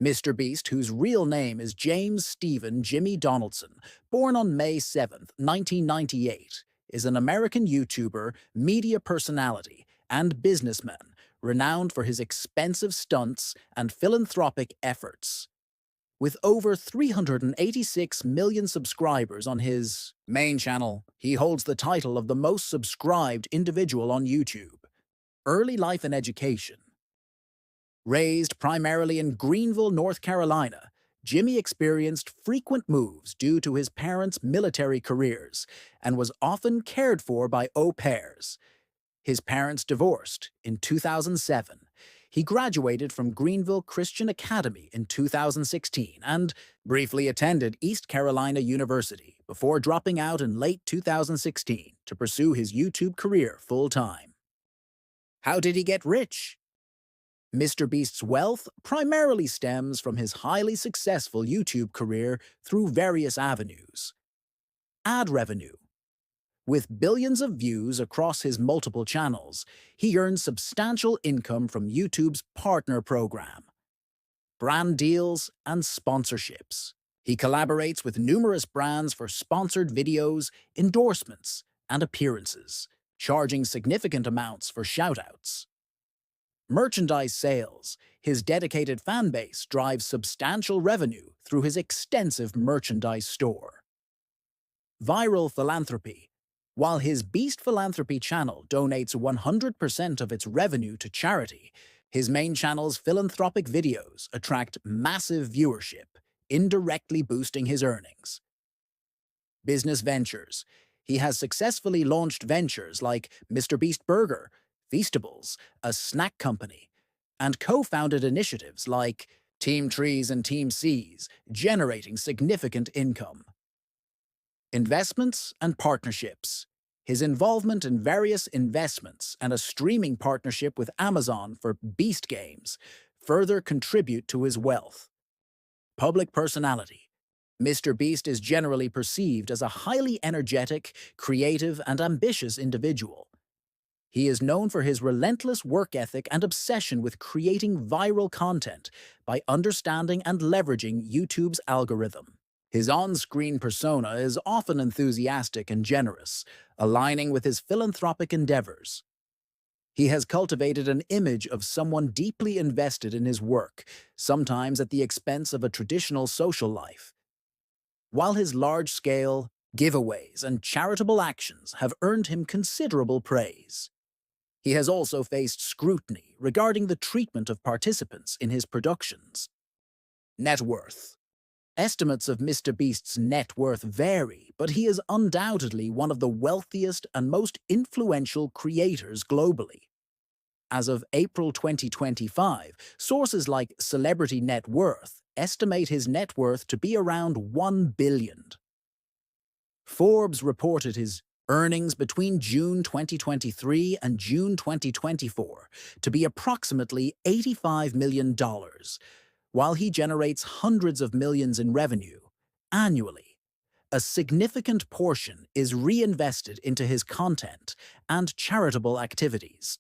Mr. Beast, whose real name is James Stephen Jimmy Donaldson, born on May 7, 1998, is an American YouTuber, media personality, and businessman renowned for his expensive stunts and philanthropic efforts. With over 386 million subscribers on his main channel, he holds the title of the most subscribed individual on YouTube. Early life and education. Raised primarily in Greenville, North Carolina, Jimmy experienced frequent moves due to his parents' military careers and was often cared for by au pairs. His parents divorced in 2007. He graduated from Greenville Christian Academy in 2016 and briefly attended East Carolina University before dropping out in late 2016 to pursue his YouTube career full-time. How did he get rich? Mr. Beast's wealth primarily stems from his highly successful YouTube career through various avenues. Ad revenue. With billions of views across his multiple channels, he earns substantial income from YouTube's partner program. Brand deals and sponsorships. He collaborates with numerous brands for sponsored videos, endorsements, and appearances, charging significant amounts for shoutouts. Merchandise sales. His dedicated fanbase drives substantial revenue through his extensive merchandise store. Viral philanthropy. While his Beast Philanthropy channel donates 100% of its revenue to charity, his main channel's philanthropic videos attract massive viewership, indirectly boosting his earnings. Business ventures. He has successfully launched ventures like Mr. Beast Burger, Feastables, a snack company, and co-founded initiatives like Team Trees and Team Seas, generating significant income. Investments and partnerships. His involvement in various investments and a streaming partnership with Amazon for Beast Games further contribute to his wealth. Public personality. Mr. Beast is generally perceived as a highly energetic, creative, and ambitious individual. He is known for his relentless work ethic and obsession with creating viral content by understanding and leveraging YouTube's algorithm. His on-screen persona is often enthusiastic and generous, aligning with his philanthropic endeavors. He has cultivated an image of someone deeply invested in his work, sometimes at the expense of a traditional social life. While his large-scale giveaways and charitable actions have earned him considerable praise, he has also faced scrutiny regarding the treatment of participants in his productions. Net worth. Estimates of Mr. Beast's net worth vary, but he is undoubtedly one of the wealthiest and most influential creators globally. As of April 2025, sources like Celebrity Net Worth estimate his net worth to be around $1 billion. Forbes reported his earnings between June 2023 and June 2024 to be approximately $85 million, while he generates hundreds of millions in revenue annually. A significant portion is reinvested into his content and charitable activities.